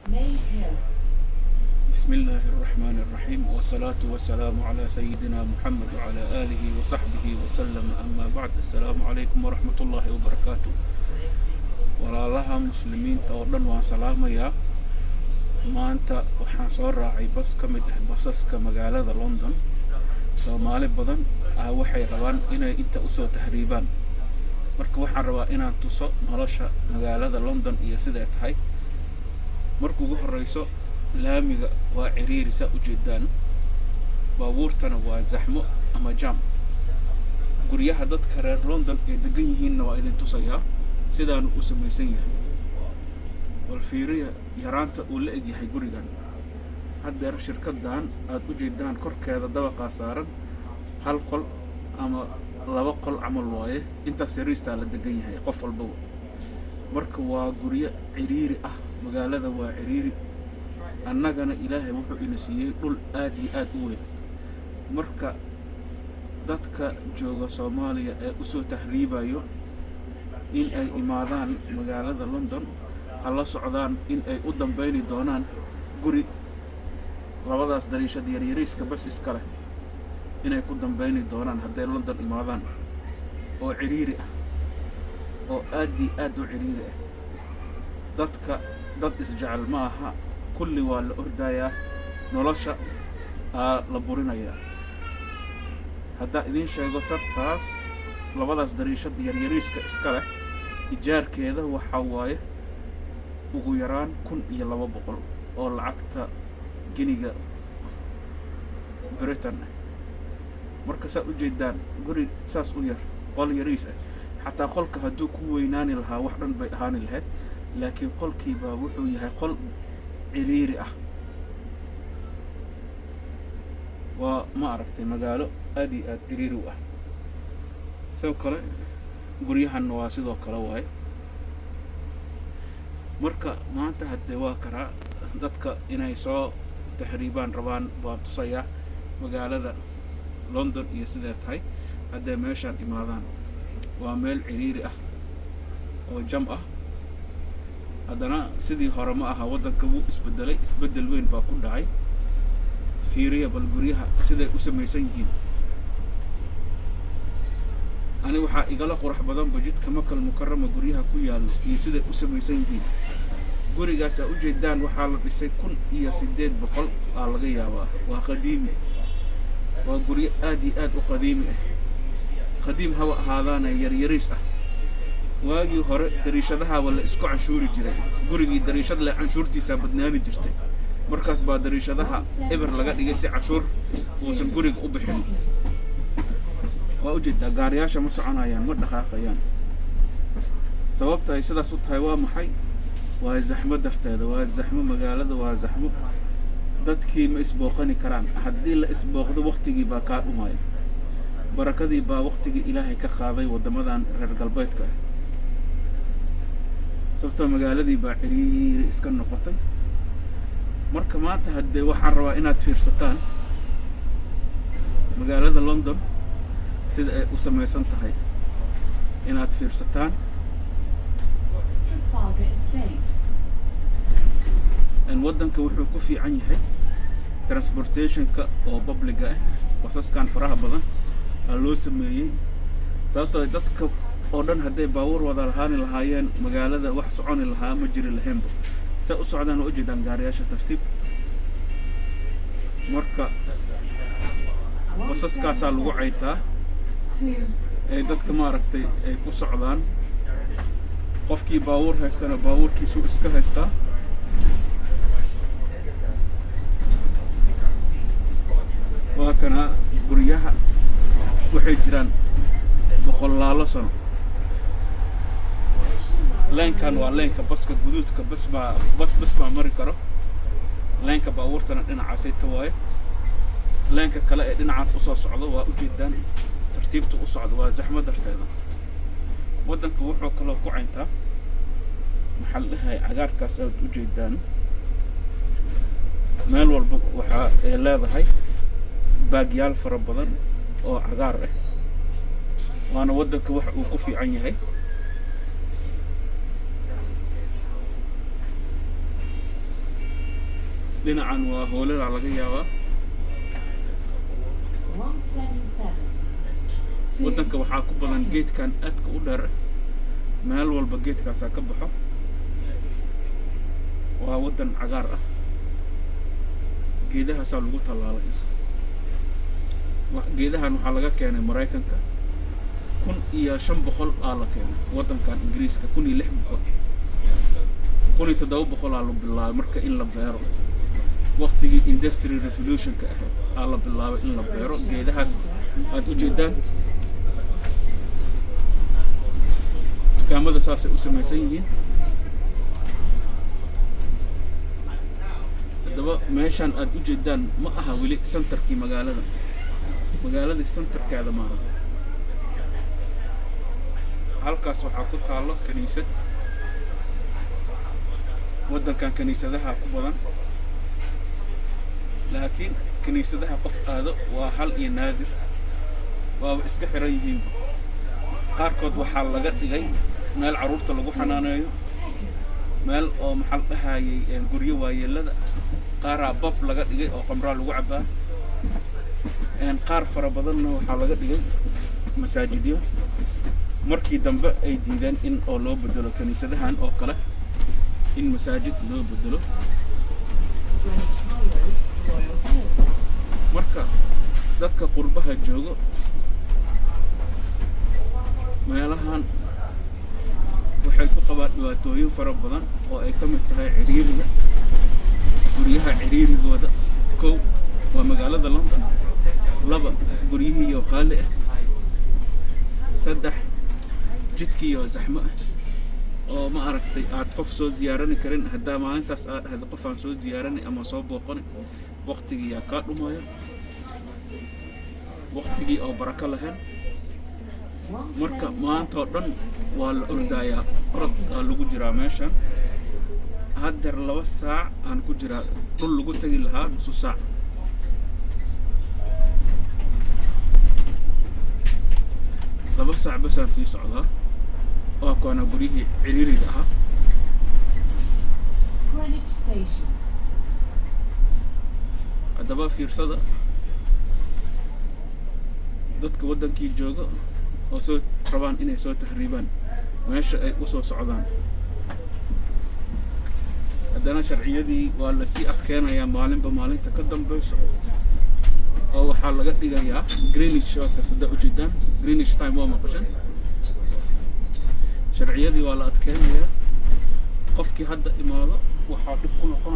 بسم الله الرحمن الرحيم والصلاة والسلام على سيدنا محمد وعلى آله وصحبه وسلم. أما بعد، السلام عليكم ورحمة الله وبركاته. walaalaha muslimiinta oo dhan waan salaamayaa. maanta waxaan soo raacay bas ka mid ah basaska magaalada London. Soomaali badan waxay rabaan inay inta u soo tahriibaan, marka waxaan rabaa inaan tuso nolosha magaalada London iyo sida ay tahay. marka ugu horeyso, laamiga waa ciriiri saa u jeedaan, baabuurtana waa zaxmo ama jam. guryaha dadka reer London ay degan yihiinna waa idin tusayaa sidaan u samaysan yahay. wal fiiriya yaraanta uu la eg yahay gurigan. haddeer shirkadan aad u jeedaan korkeeda dabaqa saaran hal qol ama laba qol camal waaye, intaas yariista la degan yahay qof walba. marka waa guryo ciriiri ah, magaalada waa ciriiri. annagana ilaahay wuxuu ina siiyey dhul aad iyo aad u weyn. marka dadka jooga Soomaaliya ee u soo tahriibayo in ay imaadaan magaalada London, hala socdaan in ay u dambayni doonaan guri labadaas dariishad yaryariiska bas iska leh, inay ku dambayni doonaan hadday London imaadaan, oo ciriiri ah, oo aad iyo aad u ciriiri ah. dadka dad isjecel ma aha, kulli waa la ordayaa, nolosha la burinayaa. haddaa idin sheego sartaas labadaas dariishad yaryariiska iska leh ijaarkeeda waxaa waaye ugu yaraan 1,200 oo lacagta giniga Britain. marka saa u jeedaan guri saas u yar, qol yariis ah, xataa qolka hadduu ku weynaani lahaa wax dhan bay ahaani lahayd, laakiin qolkiiba wuxuu yahay qol ciriiri ah. waa ma aragtay magaalo aad iyo aad ciriiri u ah. sidoo kale guryahan waa sidoo kale waaye. marka maanta haddee waa karaa dadka inay soo tahriibaan rabaan baan tusayaa magaalada London iyo sidee tahay haddee meeshaan imaadaan. waa meel ciriiri ah oo jam ah, haddana sidii hore ma aha, waddanka wuu isbedelay, isbedel weyn baa ku dhacay. fiiriya bal guryaha siday u samaysan yihiin. ani waxaa igala qurux badan jidka Makal Mukarrama guryaha ku yaalo iyo siday u samaysan yihiin. gurigaas aad u jeedaan waxaa la dhisay 1800 laga yaabaa. waa qadiimi, waa guryo aad iyo aad u qadiimi ah. qadiim hawa ahaadaana yaryariis ah. waagii hore dariishadaha wala isku canshuuri jiray, gurigii dariishad leh canshuurtiisa badnaani jirtay. markaas baa dariishadaha eber laga dhigay si canshuur uusan guriga u bixin. waa u jeedaa gaariyaasha ma soconayaan, ma dhaqaaqayaan. sababta ay sidaas u tahay waa maxay? waa zaxmo darteeda. waa zaxmo, magaalada waa zaxmo. dadkii ma isbooqani karaan. haddii la isbooqdo waqtigii baa kaa dhumaya, barakadii baa waqtigii ilaahay ka qaaday wadamadan reer galbeedka ah. sababtoo magaaladii baa ciriiri iska noqotay. marka maanta haddee waxaan rabaa inaad fiirsataan magaalada London sida ay u samaysan tahay, inaad fiirsataan. waddanka wuxuu ku fiican yahay transportationka oo publica ah. basaskan faraha badan loo sameeyey, sababtoo dadka oo dhan hadday baabuur wada lahaayeen magaalada wax soconi lahaa ma jiri lahaynba. saa u socdaan oo u jeedaan gaariyaasha tartiib. marka basaskaasaa lagu caytaa ee dadka maaragtay ay ku socdaan. qofkii baabuur haystana baabuurkiisu iska haystaa. waa kana guryaha waxay jiraan boqolaalo sano. leenkan waa leenka baska guduudka bas baa mari karo. leenka baabuurtana dhinacaasay tawaaye. leenka kale ee dhinacan u soo socdo waa u jeedaan tartiibta u socdo, waa zaxmo darteeda. waddanka wuxuu kaloo ku cayntaa maxaa la dhahay cagaarkaas aad u jeedaan. meel walba waxa ay leedahay baagyaal fara badan oo cagaar ah. waana waddanka wax uu ku fiican yahay. dhinacan waa hoolada laga yaabaa wadanka waxaa ku badan geedkan aadka u dheer meel walba geedkaasaa ka baxo waa wadan cagaar ah geedahaasaa lagu tallaalay geedahan waxaa laga keenay Mareykanka 1500 aa la keenay wadankan Ingiriiska 1600 1700 aa la bilaabay marka in la beero waqtigii industrial revolution ka ahayd aa la bilaabay in la beero geedahaas aad u jeedaan dukaamada saasay u samaysan yihiin haddaba meeshaan aad u jeedaan ma aha weli centerkii magaalada centerkeeda maaha halkaas waxaa ku taalo kaniisad wadankan kaniisadaha ku badan laakiin kaniisadaha qof aado waa hal iyo naadir waa iska xiran yihiin qaarkood waxaa laga dhigay meel caruurta lagu xanaaneeyo meel oo maxal dhahayay guryo waayeelada qaaraa bab laga dhigay oo qamraa lagu cabaa qaar fara badanna waxaa laga dhigay masaajidyo markii dambe ay diideen in oo loo bedelo kaniisadahan oo kale in masaajid loo bedelo marka dadka qurbaha joogo meelahan waxay ku qabaan dhibaatooyin fara badan oo ay ka mid tahay ciriiriga guryaha ciriirigooda kow waa magaalada London laba guryihii oo qaali ah saddex jidkii oo zaxmo ah oo ma aragtay aad qof soo ziyaaran karin hadaa maalintaas aad hada qof aan soo ziyaaran ama soo booqan waqtigii yaa ka dhumayo waqtigii oo baraka lahayn marka maanta oo dhan waa la ordayaa orod lagu jiraa meeshan hadda 2 saac aan ku jiraa dhul lagu tagi lahaa nus saac laba saac bas aan sii socdaa oo koona guriyihii ciriiriga ahaa haddaba fiirsada dadka wadankii jooga oo soo rabaan inay soo tahriibaan meesha ay u soo socdaan haddana sharciyadii waa la sii adkeenayaa maalinba maalinta ka dambayso oo waxaa laga dhigayaa Greenwich oo kasada u jeedaan Greenwich time waa maqashan sharciyadii waa la adkeenayaa qofkii hadda imaado waxaa dib ku noqon